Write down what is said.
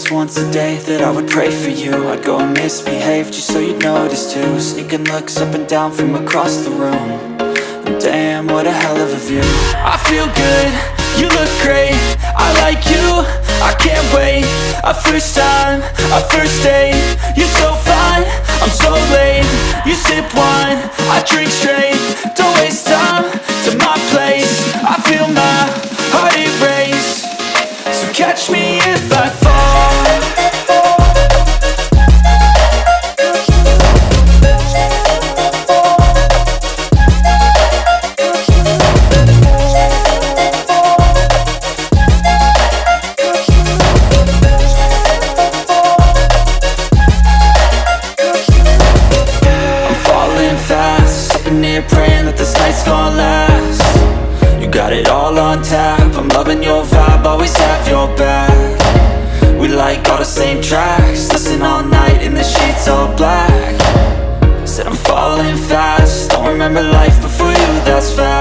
just once a day that I would pray for you. I'd go and misbehave just so you'd notice too. Sneaking looks up and down from across the room. And damn, what a hell of a view. I feel good, you look great, I like you, I can't wait. A first time, a first date, you're so fine, I'm so late. You sip wine, I drink straight, don't waste time to my place. I feel my heart erase, so catch me if I fall. Praying that this night's gonna last. You got it all on tap, I'm loving your vibe, always have your back. We like all the same tracks, listen all night in the sheets all black. Said I'm falling fast, don't remember life before you, that's fast.